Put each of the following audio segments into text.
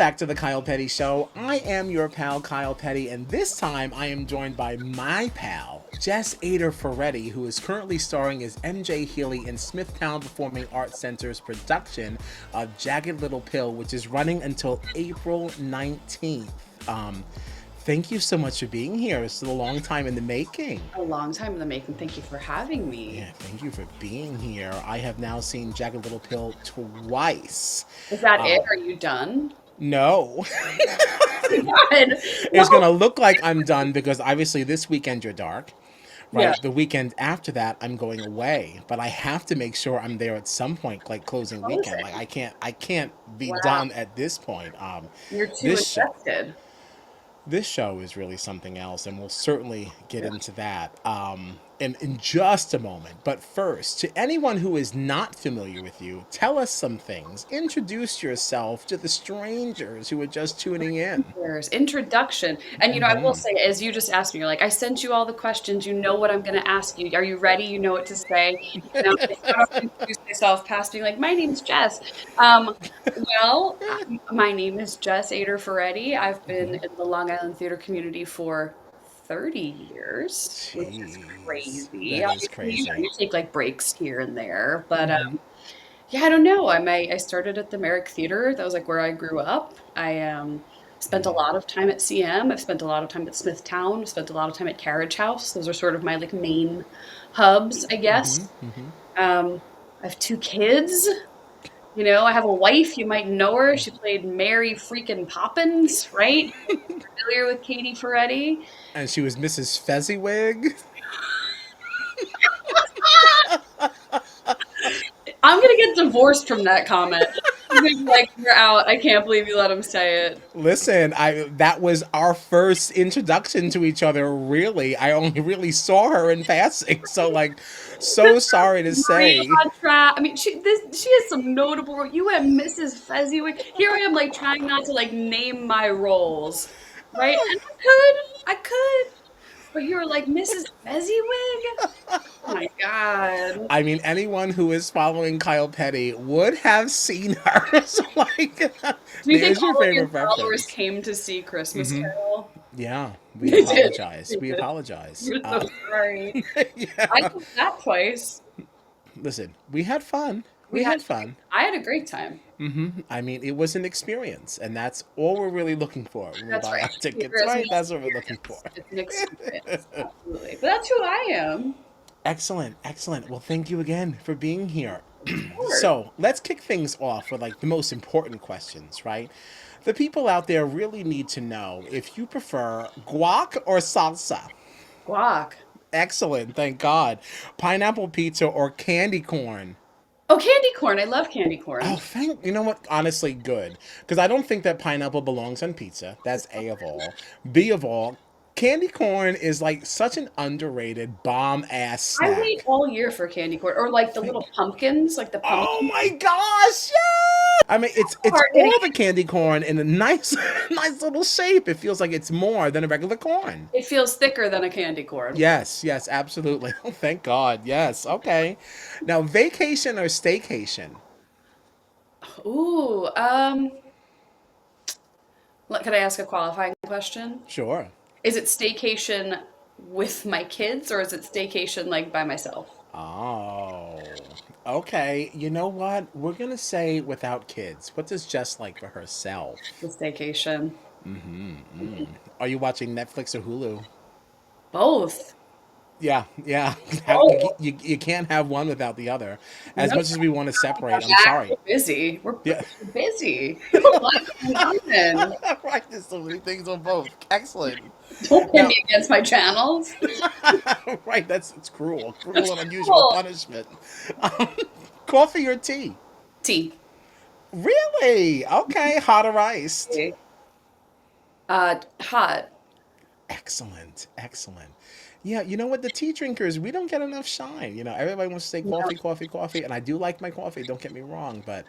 back to the Kyle Petty Show. I am your pal, Kyle Petty, and this time I am joined by my pal, Jess Ader-Ferretti, who is currently starring as MJ Healy in Smithtown Performing Arts Center's production of Jagged Little Pill, which is running until April 19th. Thank you so much for being here. It's a long time in the making. A long time in the making. Thank you for having me. Yeah, thank you for being here. I have now seen Jagged Little Pill twice. Is that it? Are you done? No. God. It's No. gonna look like I'm done because obviously this weekend you're dark, Yeah. right? The weekend after that I'm going away, but I have to make sure I'm there at some point, like closing weekend. Like Closing. I can't be Wow. done at this point. You're too This show, invested. this show is really something else, and we'll certainly get into that in just a moment. But first, to anyone who is not familiar with you, tell us some things. Introduce yourself to the strangers who are just tuning in. There's introduction. And I will say, as you just asked me, you're like, I sent you all the questions. You know what I'm going to ask you. Are you ready? You know what to say. And I'm like, I don't introduce myself past being like, my name's Jess. My name is Jess Ader-Ferretti. I've been in the Long Island theater community for 30 years, which is Jeez, crazy. that is Obviously, crazy. you take like breaks here and there, but yeah, I don't know. I started at the Merrick Theater. That was like where I grew up. I spent a lot of time at CM. I've spent a lot of time at Smithtown. Spent a lot of time at Carriage House. Those are sort of my like main hubs, I guess. I have two kids. I have a wife. You might know her. She played Mary freaking Poppins, right? Familiar with Katie Ferretti? And she was Mrs. Fezziwig. I'm gonna get divorced from that comment. He's gonna be like, you're out. I can't believe you let him say it. Listen, I that was our first introduction to each other. Really, I only really saw her in passing. So, like, so sorry to Maria say. I mean, she has some notable. You have Mrs. Fezziwig. Here I am, like trying not to like name my roles, right? And I could, but you were like Mrs. Fezziwig. Oh my god! I mean, anyone who is following Kyle Petty would have seen her. So, like, Do you think there's your all of your favorite followers reference. came to see Christmas Carol? Yeah, we They did. apologize. They We did. apologize. I'm so sorry. I Yeah. did that twice. Listen, we had fun. We We had. had fun. I had a great time. I mean, it was an experience, and that's all we're really looking for when we That's buy right. our Theater tickets, is an right? That's what we're looking for. experience. It's an experience. Absolutely. But that's who I am. Excellent, excellent. Well, thank you again for being here. Of course. So let's kick things off with like the most important questions, right? The people out there really need to know if you prefer guac or salsa. Guac. Excellent, thank God. Pineapple pizza or candy corn. Oh, candy corn. I love candy corn. Oh, thank you know what? Honestly, good because I don't think that pineapple belongs on pizza. That's A of all. B of all, candy corn is like such an underrated bomb ass I wait snack. all year for candy corn. Or like the little Thank pumpkins, like the Oh pumpkin. my gosh! Yeah! I mean, it's Hard hitting. all the candy corn in a nice nice little shape. It feels like it's more than a regular corn. It feels thicker than a candy corn. Yes, yes, absolutely. Oh, thank God. Yes. Okay. Now, vacation or staycation? Ooh, could I ask a qualifying question? Sure. Is it staycation with my kids or is it staycation like by myself? Oh. Okay. You know what? We're gonna say without kids. What does Jess like for herself? The staycation. Are you watching Netflix or Hulu? Both. Yeah, yeah. Both. You can't have one without the other. As No, much as we want to we're separate, I'm back. sorry. We're busy. We're Yeah. busy. We have a lot going on. Right, there's so many things on both. Excellent. Don't pin Now, me against my channels. right, that's it's cruel, cruel That's and unusual cool. punishment. Um, Coffee or tea? Tea. Really? Okay, hot or iced? Hot. Excellent, excellent. Yeah, you know what? The tea drinkers, we don't get enough shine. Everybody wants to say No. coffee, coffee, coffee, and I do like my coffee. Don't get me wrong, but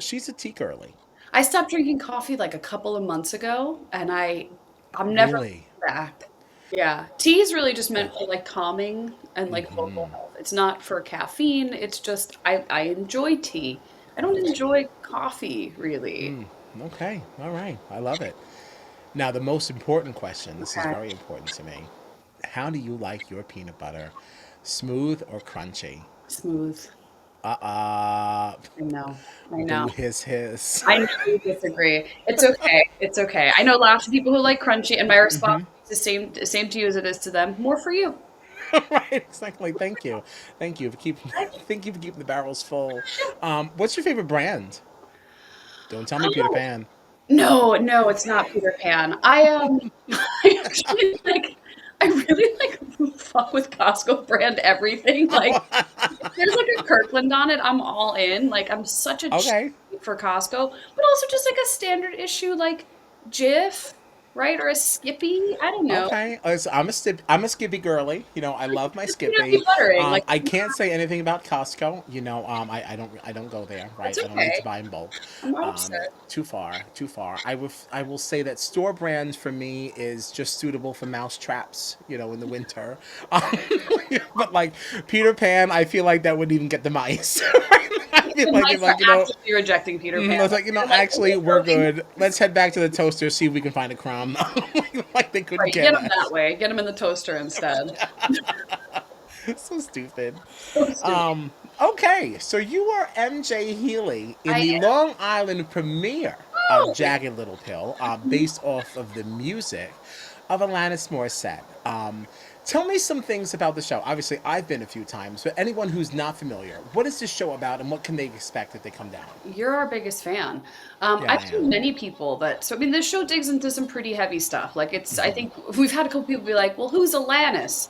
she's a tea girly. I stopped drinking coffee like a couple of months ago, and I'm never Really? going back. Yeah, tea is really just meant for like calming and like vocal health. It's not for caffeine. It's just I enjoy tea. I don't enjoy coffee really. Okay. All right. I love it. Now, the most important question. This is Okay. very important to me. How do you like your peanut butter? Smooth or crunchy? Smooth. Uh, I know. I know. boo his. I know we disagree. It's okay. It's okay. I know lots of people who like crunchy, and my response is the same to you as it is to them. More for you. Right, exactly. Thank you. Thank you for keeping thank you for keeping the barrels full. What's your favorite brand? Don't tell me Peter Oh, Pan. no, no, it's not Peter Pan. I actually like I really like fuck with Costco brand everything. Like if there's like a Kirkland on it, I'm all in. Like I'm such a cheap Okay. for Costco, but also just like a standard issue like Jif, right? Or a Skippy. I don't know. Okay, I'm a Skippy girly. You know, I love my Just peanut be Skippy. buttering. Like I can't say anything about Costco. You know, I don't go there. that's Right, I don't need to okay. buy in bulk. I'm not upset. Too far, too far. I will say that store brand for me is just suitable for mouse traps. You know, in the winter. Um, but like Peter Pan, I feel like that wouldn't even get the mice. I feel The like mice are like you know. actively rejecting Peter I Pan. was Like, like, you know, they're like, actually, we're good. Let's head back to the toaster, see if we can find a crumb. Like they couldn't right, care get them that less. way. Get them in the toaster instead. So stupid. So stupid. Okay, so you are MJ Healy in I the am. Long Island premiere of Oh, Jagged Little Pill, mhm. based off of the music of Alanis Morissette. Tell me some things about the show. Obviously, I've been a few times, but anyone who's not familiar, what is this show about, and what can they expect if they come down? You're our biggest fan. Yeah, I've I told am. many people that. So I mean, this show digs into some pretty heavy stuff. Like it's. I think we've had a couple people be like, "Well, who's Alanis?"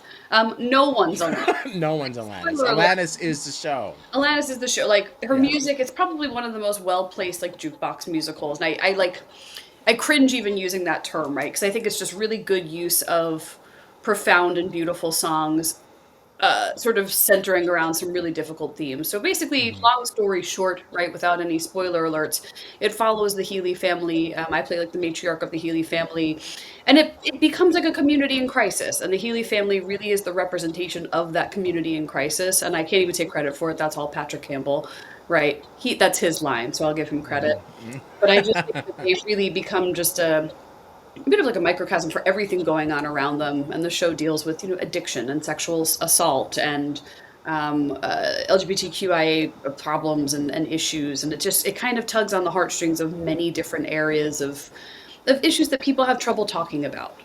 No one's Alanis. No one's Alanis. Spoiler alert. Alanis is the show. Alanis is the show. Like her Yeah. music, it's probably one of the most well placed like jukebox musicals, and I like I cringe even using that term, right? Because I think it's just really good use of profound and beautiful songs, sort of centering around some really difficult themes. So basically, long story short, right, without any spoiler alerts, it follows the Healy family. I play like the matriarch of the Healy family, and it becomes like a community in crisis. And the Healy family really is the representation of that community in crisis. And I can't even take credit for it. That's all Patrick Campbell, right? That's his line, so I'll give him credit. But I just think that they've really become just a bit of like a microcosm for everything going on around them. And the show deals with, addiction and sexual assault and LGBTQIA problems and issues. And it kind of tugs on the heartstrings of many different areas of issues that people have trouble talking about.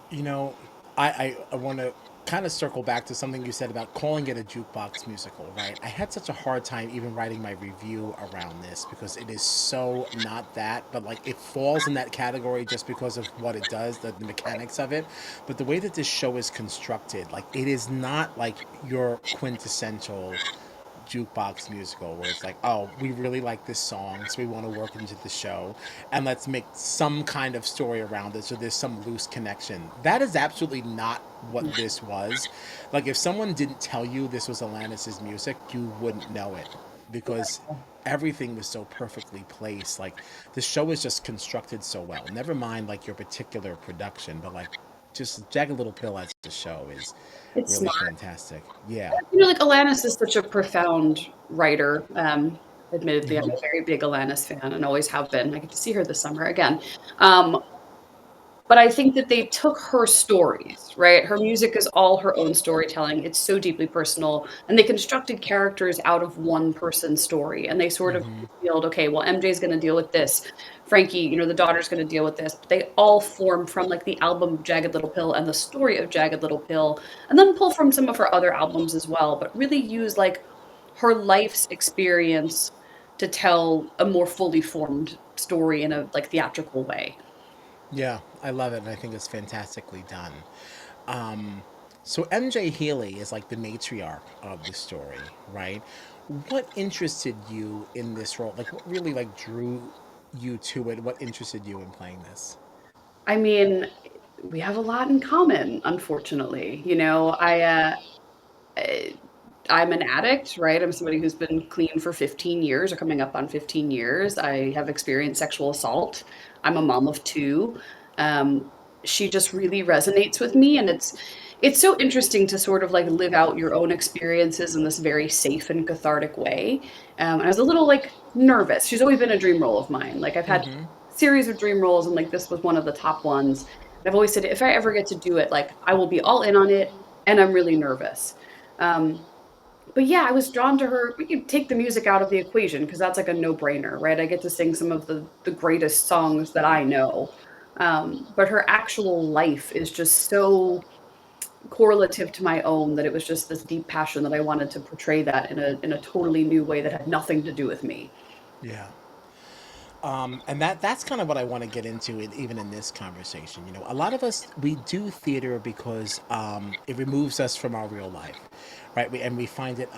You know, I want to kind of circle back to something you said about calling it a jukebox musical, right? I had such a hard time even writing my review around this because it is so not that, but like it falls in that category just because of what it does, the mechanics of it. But the way that this show is constructed, like it is not like your quintessential jukebox musical where it's like, oh, we really like this song, so we want to work into the show, and let's make some kind of story around it so there's some loose connection. That is absolutely not what this was. Like, if someone didn't tell you this was Alanis's music, you wouldn't know it because everything was so perfectly placed. Like, the show is just constructed so well. Never mind, like, your particular production, but, like, just Jagged Little Pill as a show is It's really smart. fantastic. Yeah. Like Alanis is such a profound writer. Admittedly, I'm a very big Alanis fan and always have been. I get to see her this summer again. Um, But I think that they took her stories, right? Her music is all her own storytelling. It's so deeply personal. And they constructed characters out of one person's story. And they sort of Hmm. revealed, okay, well, MJ's going to deal with this. Frankie, the daughter's going to deal with this. But they all form from like the album Jagged Little Pill and the story of Jagged Little Pill. And then pull from some of her other albums as well. But really use like her life's experience to tell a more fully formed story in a like theatrical way. Yeah, I love it, and I think it's fantastically done. Um, so MJ Healy is like the matriarch of the story, right? What interested you in this role? Like, what really like drew you to it? What interested you in playing this? I mean, we have a lot in common, unfortunately. I- I'm an addict, right? I'm somebody who's been clean for 15 years or coming up on 15 years. I have experienced sexual assault. I'm a mom of two. Um, she just really resonates with me, and it's so interesting to sort of like live out your own experiences in this very safe and cathartic way. And I was a little like nervous. She's always been a dream role of mine. Like I've had Mm-hmm. a series of dream roles, and like this was one of the top ones. And I've always said if I ever get to do it, like I will be all in on it, and I'm really nervous. Um, but yeah, I was drawn to her. We could take the music out of the equation because that's like a no-brainer, right? I get to sing some of the greatest songs that I know. But her actual life is just so correlative to my own that it was just this deep passion that I wanted to portray that in a totally new way that had nothing to do with me. Yeah. And that's kind of what I want to get into, even in this conversation. You know, a lot of us we do theater because it removes us from our real life, right? We find it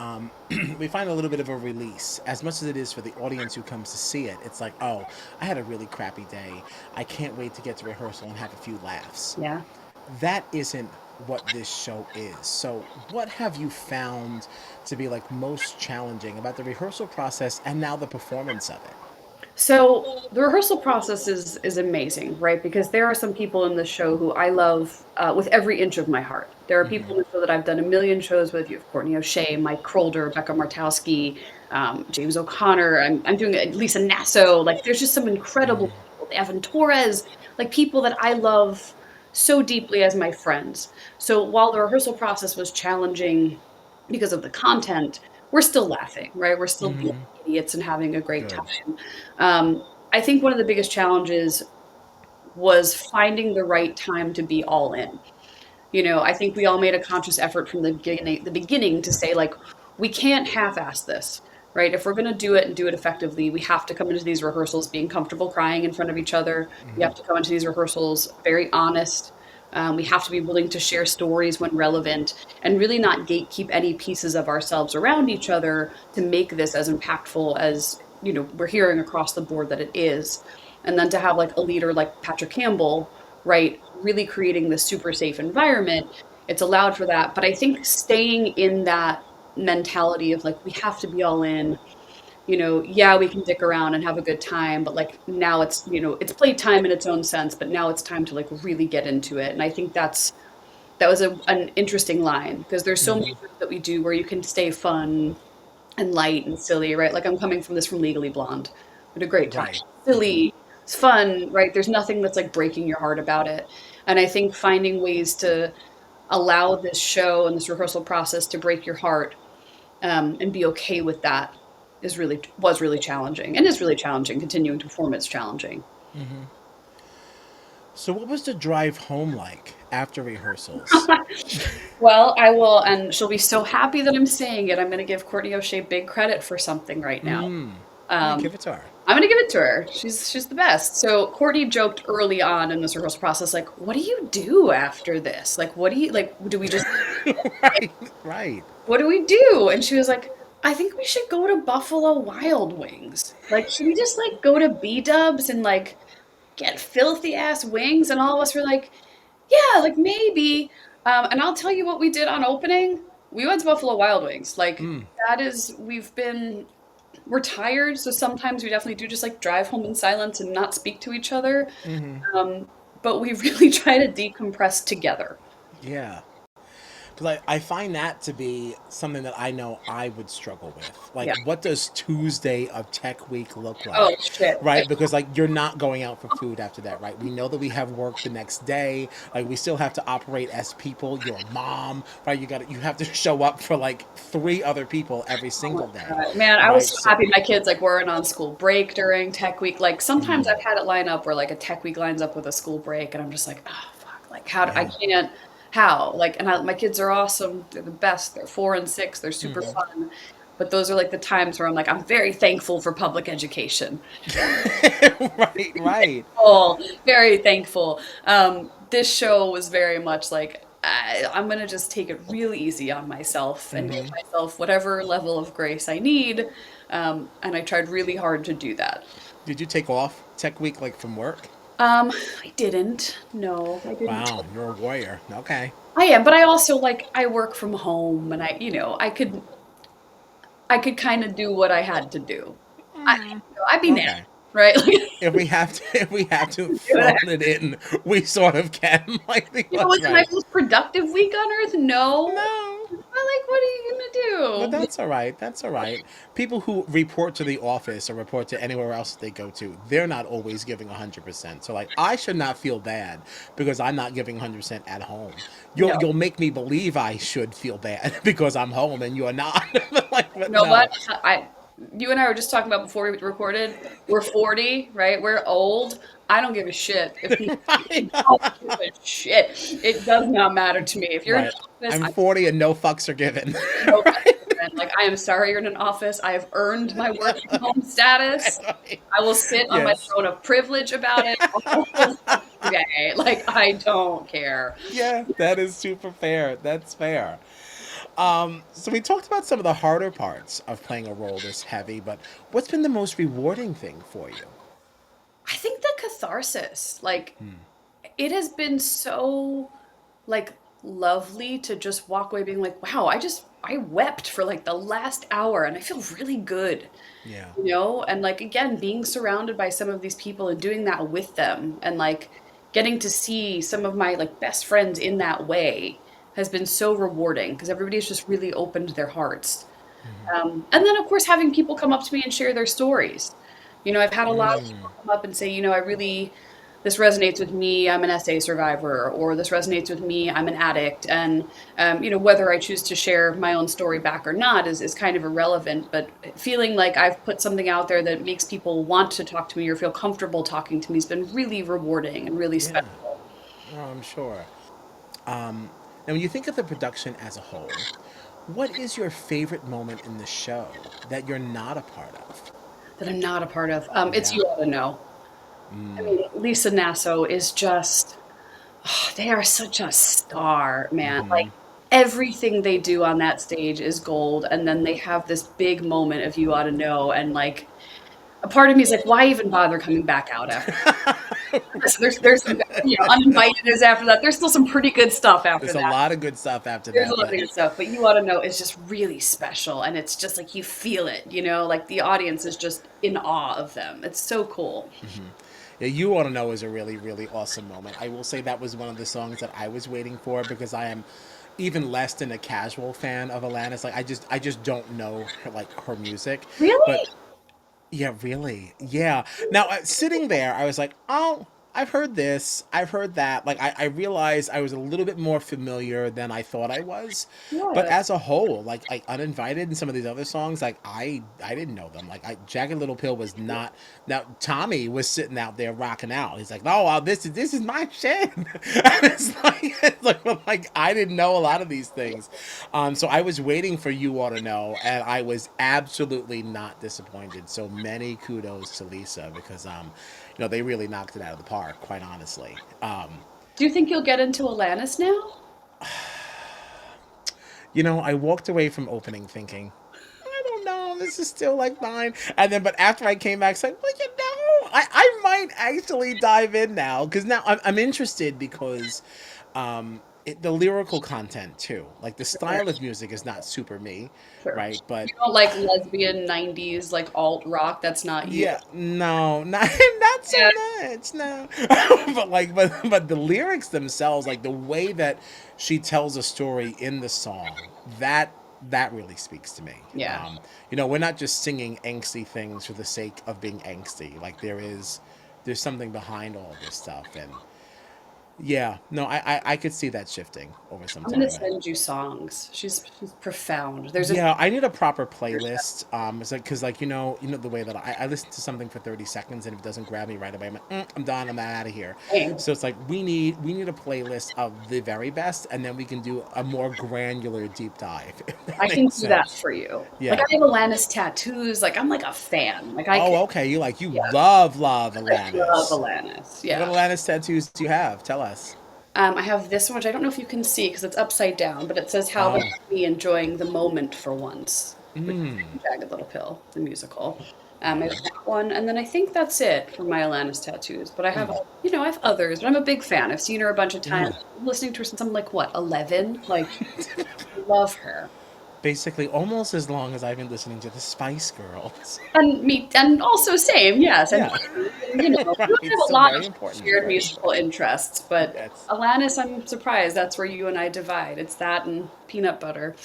we find a little bit of a release, as much as it is for the audience who comes to see it. It's like, oh, I had a really crappy day. I can't wait to get to rehearsal and have a few laughs. Yeah. That isn't what this show is. So, what have you found to be like most challenging about the rehearsal process and now the performance of it? So the rehearsal process is amazing, right? Because there are some people in the show who I love with every inch of my heart. There are people in the show that I've done a million shows with. You have Courtney O'Shea, Mike Krolder, Becca Martowski, James O'Connor. I'm doing Lisa Nasso. Like there's just some incredible people. Evan Torres, like people that I love so deeply as my friends. So while the rehearsal process was challenging because of the content, we're still laughing, right? We're still being Mm-hmm. idiots and having a great Good. time. I think one of the biggest challenges was finding the right time to be all in. You know, I think we all made a conscious effort from the beginning to say like, we can't half-ass this, right? If we're going to do it and do it effectively, we have to come into these rehearsals being comfortable crying in front of each other. We have to come into these rehearsals very honest. We have to be willing to share stories when relevant and really not gatekeep any pieces of ourselves around each other to make this as impactful as, you know, we're hearing across the board that it is. And then to have like a leader like Patrick Campbell, right, really creating this super safe environment, it's allowed for that. But I think staying in that mentality of like, we have to be all in, you know, yeah, we can dick around and have a good time, but like now it's, you know, it's playtime in its own sense, but now it's time to like really get into it. And I think that was an interesting line because there's so many Mm-hmm. things that we do where you can stay fun and light and silly, right? Like I'm coming from this from Legally Blonde. We had a great time. Right. Mm-hmm. Silly, it's fun, right? There's nothing that's like breaking your heart about it. And I think finding ways to allow this show and this rehearsal process to break your heart and be okay with that was really challenging and is really challenging. Continuing to perform it's challenging. Mm-hmm. So, what was the drive home like after rehearsals? Well, I will, and she'll be so happy that I'm saying it. I'm going to give Courtney O'Shea big credit for something right now. Mm. Yeah, Um, give it to her. I'm gonna give it to her. She's the best. So Courtney joked early on in this rehearsal process, like, "What do you do after this? Like, what do you like? Do we just like, Right. Right. what do we do?" And she was like, "I think we should go to Buffalo Wild Wings. Like, should we just like go to B Dubs and like get filthy ass wings?" And all of us were like, "Yeah, like maybe." And I'll tell you what we did on opening. We went to Buffalo Wild Wings. Like Mm. that is we're tired, so sometimes we definitely do just like drive home in silence and not speak to each other. Mm-hmm. But we really try to decompress together. Yeah. Because I find that to be something that I know I would struggle with. Like, Yeah. what does Tuesday of Tech Week look Oh like? shit. Right? Because, like, you're not going out for food after that, right? We know that we have work the next day. Like, we still have to operate as people. Your mom, right? You have to show up for like three other people every Oh my single day, God. Man, I was right? so So, happy my kids like weren't on school break during Tech Week. Like sometimes mm, I've had it line up where like a Tech Week lines up with a school break, and I'm just like, oh fuck, like I yeah. can't. How? Like, and my kids are awesome. They're the best. They're 4 and 6. They're super Hmm. fun. But those are like the times where I'm like, I'm very thankful for public education. Right, right. Oh, very thankful. This show was very much like I'm gonna just take it really easy on myself and give Hmm. myself whatever level of grace I need. And I tried really hard to do that. Did you take off Tech Week like from work? I didn't. No, I didn't. Wow, you're a warrior. Okay. I am, but I also like I work from home, and I could kind of do what I had to do. I'd be nanny, Okay. right? Like, If we have to do what I phone it in, we sort of can. Like the Was it my right. most productive week on earth? No. No. like, what are you But gonna do? that's all right. That's all right. People who report to the office or report to anywhere else they go to, they're not always giving 100%. So like, I should not feel bad because I'm not giving 100% at home. You'll No. you'll make me believe I should feel bad because I'm home and you're not. Like, but You know what? no. You and I were just talking about before we recorded. We're 40, right? We're old. I don't give a shit if people. I don't give a shit. It does not matter to me. If you're in an Right. office, I'm 40 and no fucks are given. no judgment. Like, I am sorry you're in an office. I have earned my work from home status. I will sit on my Yes. throne of privilege about it all day. Like, I don't care. Yeah, that is super fair. That's fair. So we talked about some of the harder parts of playing a role this heavy, but what's been the most rewarding thing for you? I think the catharsis, like, it has been so like lovely to just walk away being like, wow, I wept for like the last hour and I feel really good, Yeah. you know? And like again, being surrounded by some of these people and doing that with them and like getting to see some of my like best friends in that way has been so rewarding because everybody's just really opened their hearts. And then, of course, having people come up to me and share their stories. You know, I've had a lot of people come up and say, you know, this resonates with me. I'm an SA survivor, or this resonates with me. I'm an addict. And, you know, whether I choose to share my own story back or not is kind of irrelevant. But feeling like I've put something out there that makes people want to talk to me or feel comfortable talking to me has been really rewarding and really Yeah. special. Oh, I'm sure. Now, when you think of the production as a whole, what is your favorite moment in the show that you're not a part of? That I'm not a part of. It's Yeah. You Ought to Know. I mean, Lisa Nasso is just they are such a star, man. Like everything they do on that stage is gold, and then they have this big moment of You Ought to Know, and like a part of me is like, why even bother coming back out after? There's some you know Uninvited is after that. There's still some pretty good stuff after There's a that. lot of good stuff after There's a that, lot of but good stuff, but You Ought to Know is just really special, and it's just like you feel it, you know, like the audience is just in awe of them. It's so cool. yeah, You Want to Know is a really, really awesome moment. I will say that was one of the songs that I was waiting for because I am even less than a casual fan of Alanis. Like I just don't know her, like her music, but Really? yeah, really. Yeah. Now, sitting there, I was like, oh, I've heard this. I've heard that. Like, I realized I was a little bit more familiar than I thought I was. But Yeah. as a whole, like Uninvited and some of these other songs, like, I didn't know them. Like, Jagged Little Pill was not. Now, Tommy was sitting out there rocking out. He's like, oh, this is my shit. And it's like, I didn't know a lot of these things. So I was waiting for You Ought to Know, and I was absolutely not disappointed. So many kudos to Lisa because they really knocked it out of the park, quite honestly. Do you think you'll get into Alanis now? I walked away from opening thinking, I don't know, this is still like mine. And then, but after I came back, it's like, well, I might actually dive in now because now I'm interested because the lyrical content too. Like the Sure. style of music is not super me, Sure. right? But You don't like lesbian 90s like alt rock, that's not you. yeah, no, not not so Yeah. much, no. but the lyrics themselves, like the way that she tells a story in the song, that really speaks to me. Yeah. We're not just singing angsty things for the sake of being angsty. Like there's something behind all this stuff, and yeah, no, I could see that shifting over some I'm gonna time. send you songs. She's profound. There's a Yeah, I need a proper playlist. It's like because the way that I listen to something for 30 seconds and if it doesn't grab me right away, I'm like, I'm done. I'm out of here. thing. So it's like we need a playlist of the very best, and then we can do a more granular deep dive. If that I can makes do that sense. for you. Like Yeah. I have Alanis tattoos. Like I'm like a fan. Like I can, Oh, okay. You yeah, love I love Alanis. Alanis. What Yeah. Alanis tattoos do you have? Tell us. I have this one, which I don't know if you can see because it's upside down, but it says "How about Oh. me enjoying the moment for once," which is from Jagged Little Pill, the musical. I have that one, and then I think that's it for my Alanis tattoos. But I have, I have others. But I'm a big fan. I've seen her a bunch of times. Yeah. I'm listening to her since I'm like what, 11? Like, I love her. Basically, almost as long as I've been listening to the Spice Girls. And me, and also same, yes. And Yeah, you know, we right. have a So lot very of important. shared Very musical important. interests, but Yes. Alanis, I'm surprised that's where you and I divide. It's that and peanut butter.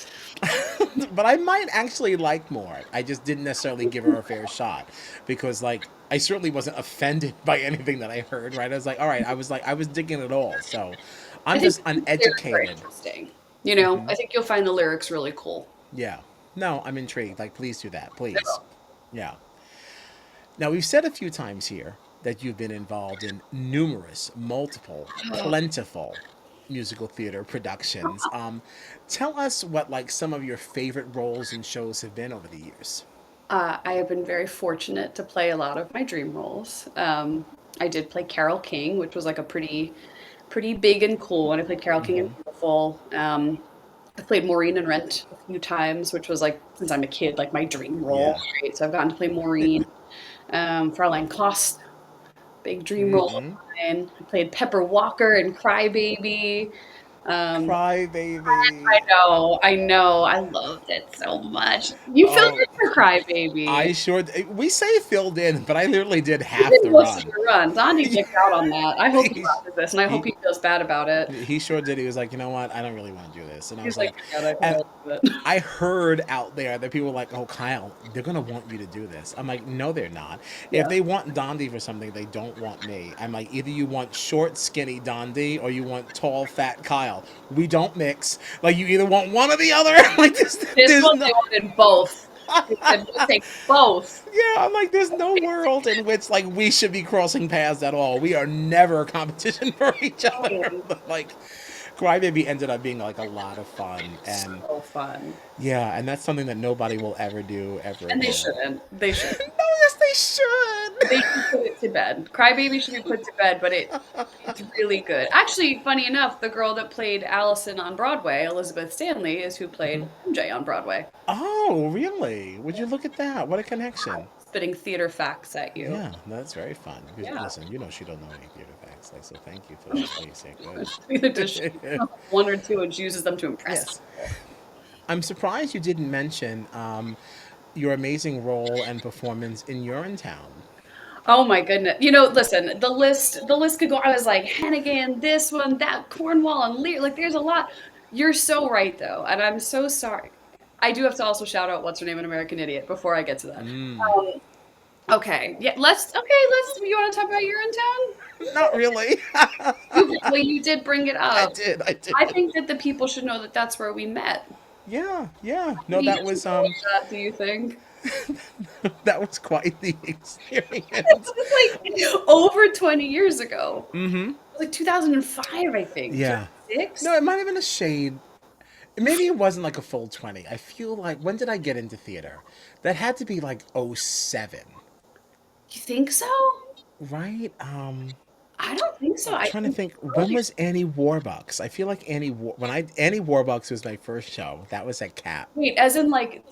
But I might actually like more. I just didn't necessarily give her a fair shot because, like, I certainly wasn't offended by anything that I heard. Right? I was like, all right. I was digging it all. So, I I'm think just the lyrics are uneducated. interesting. You know, I think you'll find the lyrics really cool. Yeah. No, I'm intrigued. Like, please do that, please. Yeah. Now, we've said a few times here that you've been involved in numerous, multiple, plentiful musical theater productions. Tell us what, like, some of your favorite roles and shows have been over the years. I have been very fortunate to play a lot of my dream roles. I did play Carol King, which was like a pretty big and cool one. I played Carol King in Beautiful. I played Maureen in Rent a few times, which was like since I'm a kid, like my dream role, Yeah. right? So I've gotten to play Maureen. Fraulein Kost, big dream role of mine. I played Pepper Walker in Crybaby. Um, Cry I baby. know, I know, I loved it so much. You filled Oh, in for Crybaby. I sure. We say filled in, but I literally did You half did the most of run. your run. Dondi dicked out on that. I hope he he, watches this, and I hope he he feels bad about it. he sure did. He was like, you know what? I don't really want to do this, and I was He's like, like, forget it, and I'll do it. I heard out there that people were like, "Oh, Kyle, they're gonna want you to do this." I'm like, "No, they're not. If Yeah. they want Dondi for something, they don't want me." I'm like, "Either you want short, skinny Dondi, or you want tall, fat Kyle. We don't mix. Like, you either want one or the other. Like, This there's one, no." they wanted both. They said, we'll take both. Yeah, I'm like, there's no world in which like we should be crossing paths at all. We are never a competition for each other. Oh, But like, Crybaby ended up being like a lot of fun, and so fun. yeah, and that's something that nobody will ever do ever And they again. shouldn't. They shouldn't. No, yes, they should. They should put it to bed. Crybaby should be put to bed, but it's really good. Actually, funny enough, the girl that played Allison on Broadway, Elizabeth Stanley, is who played MJ on Broadway. Oh, really? Would you look at that? What a connection. Spitting theater facts at you. Yeah, that's very fun. Because, Yeah. listen, you know she don't know any theater facts, like, so thank you for that. Lacey. Either does she Good. one or two and she uses them to impress Yes. people. I'm surprised you didn't mention your amazing role and performance in Urinetown. Oh my goodness. You know, listen, the list could go. I was like, Hannigan, this one, that, Cornwall, and Lear. Like, there's a lot. You're so right, though. And I'm so sorry. I do have to also shout out what's her name in American Idiot before I get to that. Um, okay. Yeah, you want to talk about You're in Town? Not really. Well, you did bring it I up. did. I I did. think that the people should know that that's where we met. Yeah, yeah. No, Many that years was ago, that, do you think? that was quite the experience. It was like over 20 years ago. It was like 2005, I think. Yeah. No, 2006? it might have been a shade. Maybe it wasn't like a full 20. I feel like when did I get into theater? That had to be like '07, You think so? right? I don't think so. I'm I trying to think think when early. was Annie Warbucks? I feel like Annie Warbucks was my first show. That was at Cap. Wait, as in like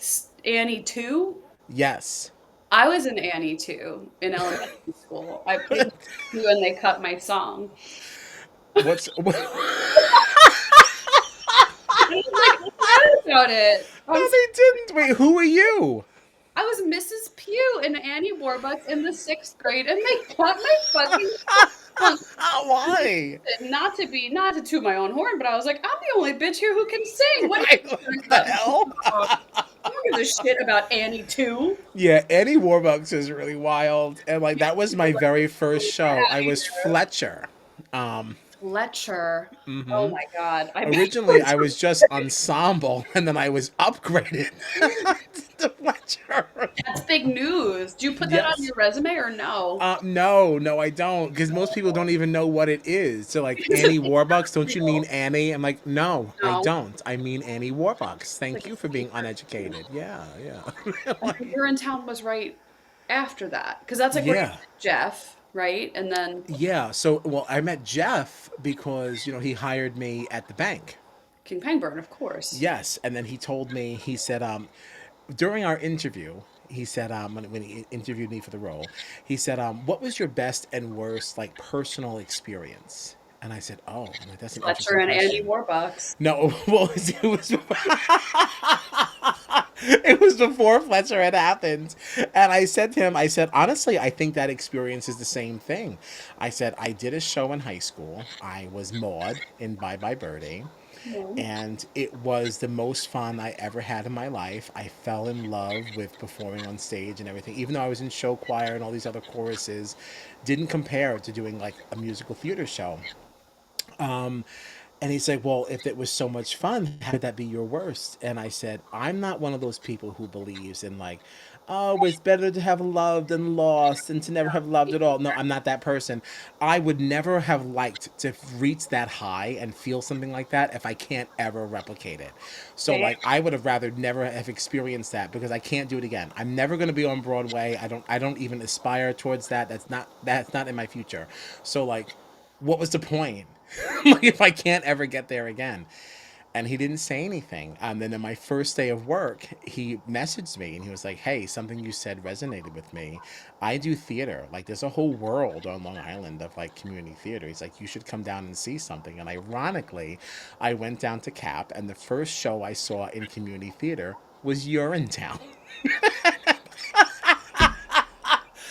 Annie 2? Yes. I was in Annie 2 in elementary school. I played 2 and they cut my song. What's I was like, I'm mad about it. No, they didn't. Wait, who are you? I was Mrs. Pugh in Annie Warbucks in the 6th grade and they cut my fucking song. Why? Not to toot my own horn, but I was like, I'm the only bitch here who can sing. What Right? are you gonna What the cut my hell? song? I don't give a shit about Annie 2. Yeah, Annie Warbucks is really wild, and like that was my very first Get show. I out of was here. Fletcher. Um, Fletcher. Oh my God. I bet Originally, I was just ensemble, and then I was upgraded to Fletcher. that's big news. Do you put that on Yes. your resume or no? No, no, I don't, because most people don't even know what it is. So, like, Is it Annie Warbucks, don't you mean real? Annie? I'm like, no, I No. don't. I mean Annie Warbucks. It's Thank like a you for being secret. uneducated. Yeah, yeah. And then You're in Town was right after that. Because that's like where you Yeah. met Jeff, right? And then Yeah. So, well, I met Jeff because, he hired me at the bank. King Pangburn, of course. Yes. And then he told me, he said, during our interview, he said, when he interviewed me for the role, he said, what was your best and worst, like, personal experience? And I said, oh, I'm like, that's an Fletcher interesting and Andy question. Warbucks. No, well, it was It was before Fletcher had happened. And I said to him, I said, honestly, I think that experience is the same thing. I said, I did a show in high school. I was Maud in Bye Bye Birdie. Yeah. And it was the most fun I ever had in my life. I fell in love with performing on stage and everything. Even though I was in show choir and all these other choruses, didn't compare to doing like a musical theater show. And he's like, well, if it was so much fun, how could that be your worst? And I said, I'm not one of those people who believes in like, oh, it's better to have loved than lost and to never have loved at all. No, I'm not that person. I would never have liked to reach that high and feel something like that if I can't ever replicate it. So Same. like I would have rather never have experienced that because I can't do it again. I'm never going to be on Broadway. I don't even aspire towards that. That's not in my future. So like what was the point? Like if I can't ever get there again. And he didn't say anything. Then on my first day of work, he messaged me and he was like, hey, something you said resonated with me. I do theater. Like there's a whole world on Long Island of like community theater. He's like, you should come down and see something. And ironically, I went down to Cap and the first show I saw in community theater was Urinetown.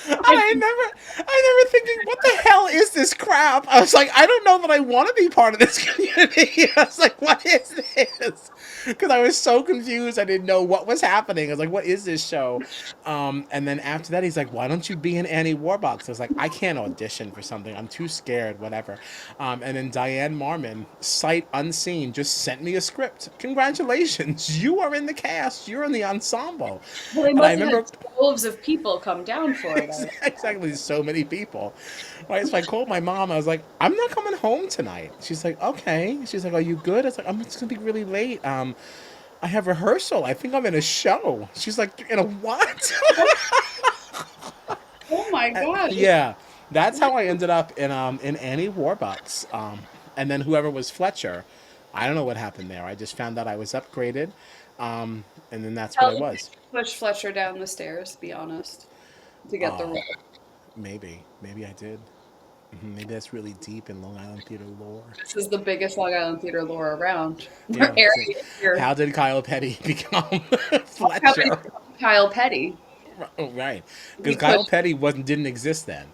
I never thinking, what the hell is this crap? I was like, I don't know that I want to be part of this community. I was like, what is this? Because I was so confused. I didn't know what was happening. I was like, what is this show? And then after that, he's like, why don't you be in Annie Warbucks? I was like, I can't audition for something. I'm too scared, whatever. And then Diane Marmon, sight unseen, just sent me a script. Congratulations. You are in the cast. You're in the ensemble. Well, they And I must have remember had droves of people come down for it. exactly so many people. Right. So I called my mom. I was like, I'm not coming home tonight. She's like, okay. She's like, are you good? I was like, I'm just gonna be really late. I have rehearsal. I think I'm in a show. She's like, in a what? Oh my gosh. Yeah. That's how I ended up in Annie Warbucks. And then whoever was Fletcher, I don't know what happened there. I just found out I was upgraded. And then that's what Tell I them was. to push Fletcher down the stairs, to be honest, to get the role. Maybe I did. Maybe that's really deep in Long Island theater lore. This is the biggest Long Island theater lore around. Our Yeah. So area here. how did Kyle Petty become How did Fletcher? Kyle Petty? Oh, right. Because We Kyle pushed. Petty wasn't didn't exist then.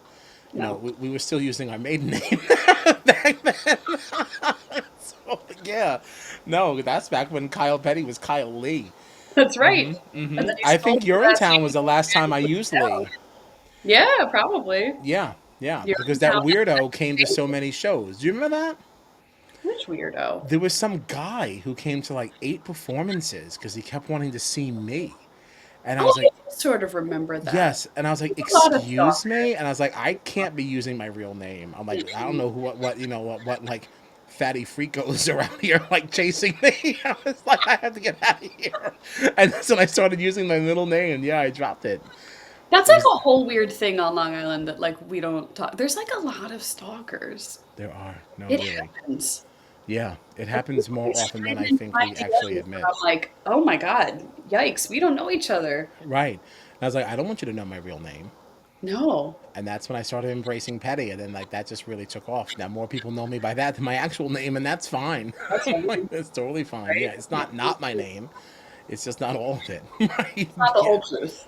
You know, No, we were still using our maiden name back then. So, yeah. No, that's back when Kyle Petty was Kyle Lee. that's right. And then he I stole think his last Urinetown was name. the last time I used No. Lee. Yeah, probably. Yeah, yeah. You're Because in that town. weirdo came to so many shows. Do you remember that? Which weirdo? There was some guy who came to like 8 performances because he kept wanting to see me. And I Oh, was I like, do sort of remember that. yes. And I was like, A lot of excuse me? stalkers. And I was like, I can't be using my real name. I'm like, I don't know who, what like fatty freakos around here like chasing me. I was like, I have to get out of here. And that's when I started using my middle name. Yeah, I dropped it. That's It like was, a whole weird thing on Long Island that like we don't talk. There's like a lot of stalkers. there are. No, It really. happens. Yeah, it Like happens people more be often than I streaming think my we actually DMs, and admit. I'm like, oh my God, yikes, we don't know each other. Right. And I was like, I don't want you to know my real name. No, And that's when I started embracing Petty, and then like that just really took off. Now more people know me by that than my actual name, and that's fine. that's Like fine, that's totally fine. Yeah, right? it's not my name. It's just not all of it. Right? It's not the Yeah. whole truth.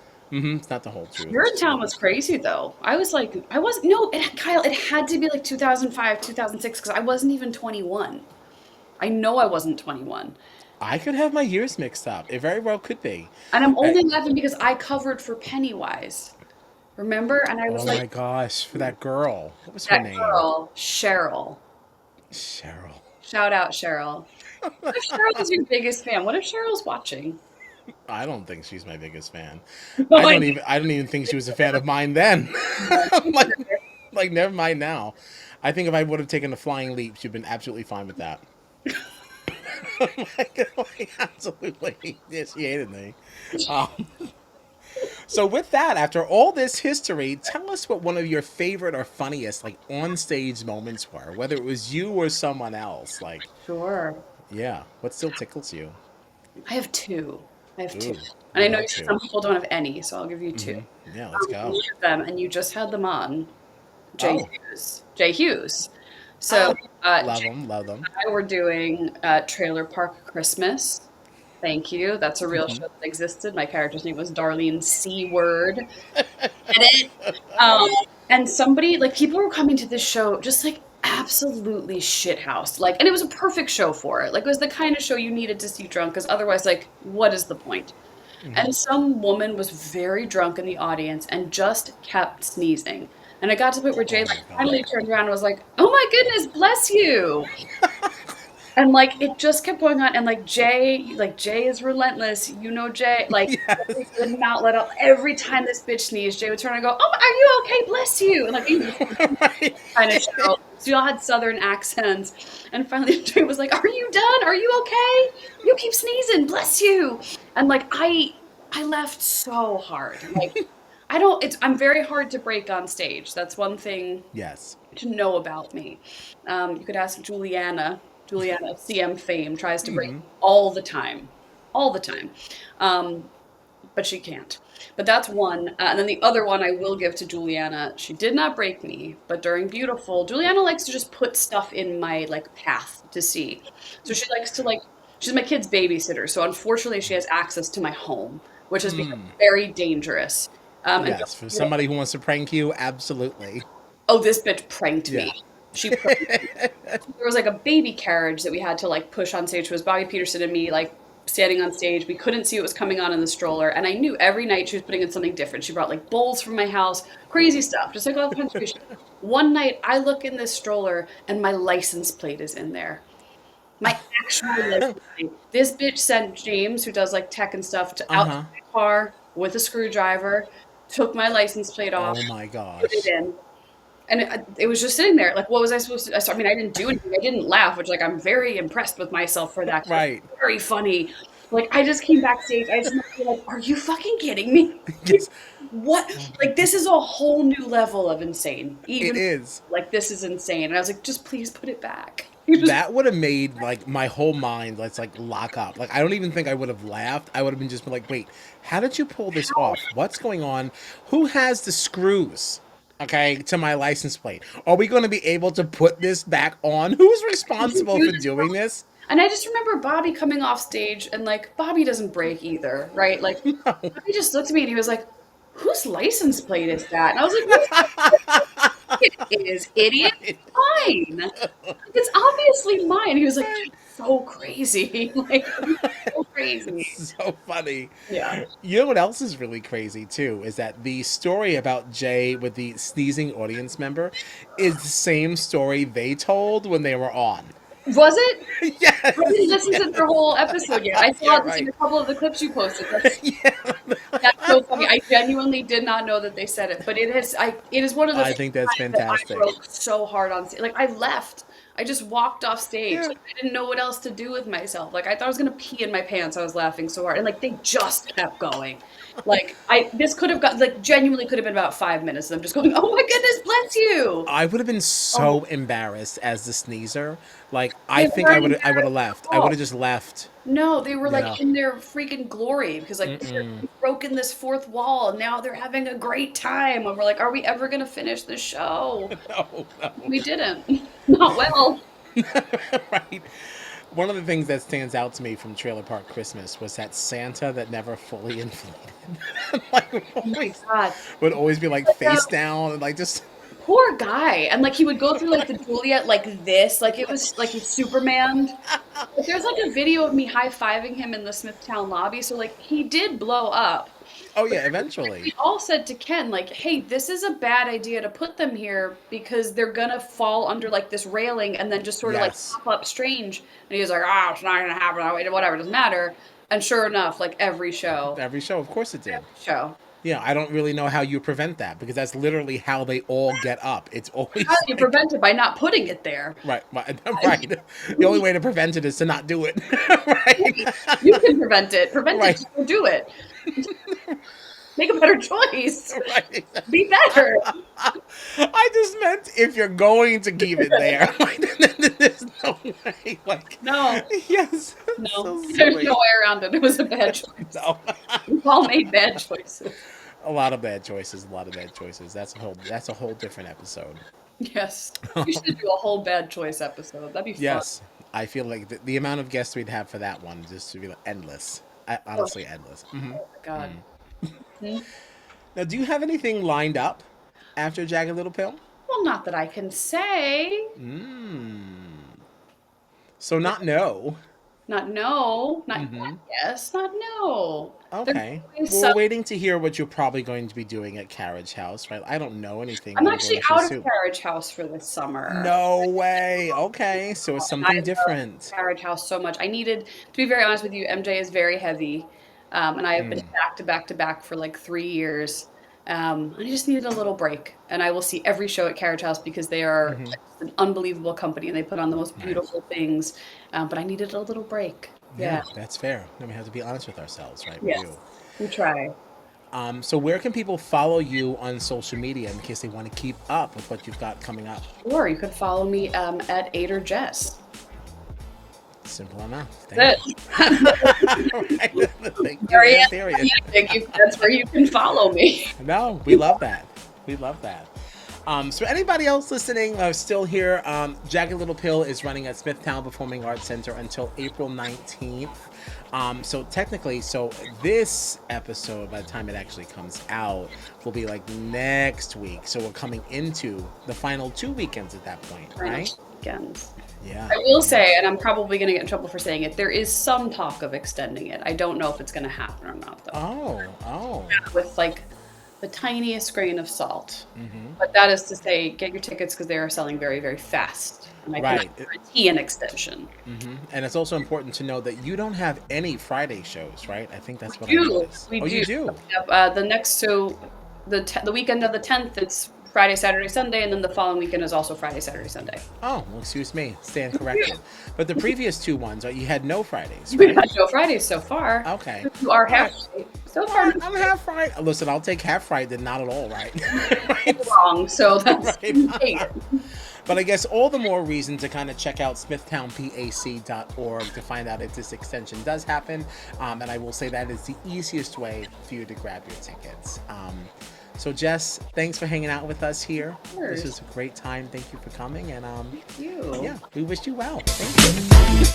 It's not the whole truth. Your It's in town totally was fine. crazy though. I was like, I was no, Kyle, it had to be like 2005, 2006 because I wasn't even 21. I know I wasn't 21. I could have my years mixed up. It very well could be. And I'm I, only laughing because I covered for Pennywise. Remember? And I was oh like, my gosh, for that girl. What was her that name? girl, Cheryl. Cheryl. Shout out, Cheryl. What if Cheryl is your biggest fan? What if Cheryl's watching? I don't think she's my biggest fan. No, I know. I don't even think she was a fan of mine then. like like never mind now. I think if I would have taken a flying leap, she'd been absolutely fine with that. like, absolutely. Yeah, she hated me. Um, so with that, after all this history, tell us what one of your favorite or funniest like on stage moments were, whether it was you or someone else. Like, Sure. yeah, what still tickles you? I have two. I have two. Ooh, And we I know love you said to. some people don't have any, so I'll give you two. Yeah, let's go. One of them, and you just had them on, Jay Oh, Hughes. Jay Hughes. So oh, love Jay them, love them. and I were doing Trailer Park Christmas Thank you. That's a real show that existed. My character's name was Darlene C. Word. Edit. Um, and somebody, like, people were coming to this show just like absolutely shithoused. Like, and it was a perfect show for it. Like, it was the kind of show you needed to see drunk, because otherwise, like, what is the point? And some woman was very drunk in the audience and just kept sneezing. And it got to the point where Jay Oh like my god. finally turned around and was like, "Oh my goodness, bless you." And like it just kept going on, and like Jay is relentless, you know Jay. Like Jay Yes. would not let up. Every time this bitch sneezed, Jay would turn and go, "Oh, are you okay? Bless you." And like he was Right. kind of show. So we all had southern accents, and finally Jay was like, "Are you done? Are you okay? You keep sneezing. Bless you." And like I laughed so hard. Like I don't. I'm very hard to break on stage. That's one thing Yes. to know about me. You could ask Juliana. Juliana of CM fame tries to break all the time, all the time, um, but she can't. But that's one. And then the other one I will give to Juliana. She did not break me, but during Beautiful, Juliana likes to just put stuff in my like path to see. So she likes to like. She's my kid's babysitter, so unfortunately she has access to my home, which has become very dangerous. And Yes. For somebody who wants to prank you, absolutely. oh, this bitch pranked Yeah. me. She pranked me. There was like a baby carriage that we had to like push on stage. It was Bobby Peterson and me like standing on stage. We couldn't see what was coming on in the stroller, and I knew every night she was putting in something different. She brought like bowls from my house, crazy stuff, just like all kinds of crazy. One night, I look in this stroller, and my license plate is in there. My actual license plate. This bitch sent James, who does like tech and stuff, to Uh out to huh. my car with a screwdriver, took my license plate off, Oh my put it gosh. in, and it was just sitting there. Like, what was I supposed to? I mean, I didn't do anything. I didn't laugh, which like I'm very impressed with myself for that. 'Cause Right. it's very funny. Like, I just came backstage. I just remember being like, "Are you fucking kidding me? Yes. What? Like, this is a whole new level of insane. It Even is. like this is insane." And I was like, "Just please put it back." You just That would have made like my whole mind let's like lock up. Like I don't even think I would have laughed. I would have been just been like, wait, how did you pull this how? off? What's going on? Who has the screws? Okay, to my license plate. Are we going to be able to put this back on? Who's Did you responsible do for this? doing this? And I just remember Bobby coming off stage, and like Bobby doesn't break either, right? Like Bobby just looked at me and he was like, "Whose license plate is that?" And I was like, "What it is, idiot? Right. Mine. Like, it's obviously mine." He was like, Right. "That's so crazy." Like, so crazy. It's so funny. Yeah. You know what else is really crazy too is that the story about Jay with the sneezing audience member is the same story they told when they were on. Was it? I didn't Yes, listen to yes. their whole episode yet. I Yeah, saw just like right. a couple of the clips you posted. Yeah. That's so funny. I genuinely did not know that they said it, but it is one of the I things think that's that I fantastic. broke so hard on stage. Like I left. I just walked off stage. Yeah. Like I didn't know what else to do with myself. Like I thought I was gonna pee in my pants. I was laughing so hard. And like they just kept going. Like this could have got like genuinely could have been about 5 minutes of them just going, "Oh my goodness, bless you." I would have been Oh, so embarrassed as the sneezer. Like I they think I weren't would have embarrassed left. at I would all. have just left. No, they were Yeah. like in their freaking glory because like Mm-mm. we've broken this fourth wall and now they're having a great time. And we're like, are we ever gonna finish the show? No, no. We didn't. Not well. Right. One of the things that stands out to me from Trailer Park Christmas was that Santa that never fully inflated. Like Oh my always God. would always be like Like, face down and like just poor guy. And like he would go through like the Juliet like this, like it was like he's Superman. But there's like a video of me high-fiving him in the Smithtown lobby. So like he did blow up. oh But yeah, we eventually. all said to Ken, like, hey, this is a bad idea to put them here because they're gonna fall under like this railing and then just sort of like Yes. pop up strange. And he was like, oh, it's not gonna happen. Whatever, it doesn't matter. And sure enough, like Every show, of course it did. every show. Yeah, I don't really know how you prevent that because that's literally how they all get up. It's How do always you like prevent it by not putting it there? right. Right. The only way to prevent it is to not do it. Right. You can prevent it. Prevent it, Right. just do it. Make a better choice. Right. Be better. I just meant if you're going to keep it there, like, there's no way. Like, No, yes, no. so There's no silly. way around it. It was a bad choice. No, We've all made bad choices. a lot of bad choices. A lot of bad choices. That's a whole different episode. Yes. We should do a whole bad choice episode. That'd be fun. Yes, I feel like the amount of guests we'd have for that one just would be like endless. Oh, Honestly, endless. my God. Mhm. Now, do you have anything lined up after Jagged Little Pill? Well, not that I can say. So not no. Not no, not yet, yes, not no. There's Okay. always Well, some. we're waiting to hear what you're probably going to be doing at Carriage House, right? I don't know anything, I'm but I'm actually going to out of assume. Carriage House for this summer. No way. Okay, so it's I something love different. Carriage House so much. I needed, to be very honest with you, MJ is very heavy, and I have been back to back to back for like 3 years. And I just needed a little break, and I will see every show at Carriage House because they are just an unbelievable company and they put on the most Nice. beautiful things. But I needed a little break. Yeah, Yeah. that's fair. Then we have to be honest with ourselves, right? We do. Yes. We try. So where can people follow you on social media in case they want to keep up with what you've got coming up? Or you could follow me at Ader Jess. Simple enough. Thank That's you. it. Right. Thank you. Very Yeah, period. That's where you can follow me. No, we love that. We love that. So anybody else listening still here, Jagged Little Pill is running at Smithtown Performing Arts Center until April 19th. So technically, this episode, by the time it actually comes out, will be like next week. So we're coming into the final 2 weekends at that point, right? Weekends. Yeah. I will say, and I'm probably going to get in trouble for saying it, there is some talk of extending it. I don't know if it's going to happen or not, though. Oh. With like the tiniest grain of salt. But that is to say, get your tickets because they are selling very, very fast. And I Right. can guarantee an extension. And it's also important to know that you don't have any Friday shows, right? I think that's what I do. noticed. We Oh, do. you do? The weekend of the 10th, it's Friday, Saturday, Sunday, and then the following weekend is also Friday, Saturday, Sunday. Oh, well, excuse me. Stand corrected. But the previous 2 ones, you had no Fridays, We've right? had no Fridays so far. Okay. You are half so far. I'm half Friday. Listen, I'll take half Friday than not at all, right? Right? Wrong, so that's Right. But I guess all the more reason to kind of check out smithtownpac.org to find out if this extension does happen. And I will say that is the easiest way for you to grab your tickets. So Jess, thanks for hanging out with us here. This was a great time. Thank you for coming. And Thank you. yeah, we wish you well. Thank you.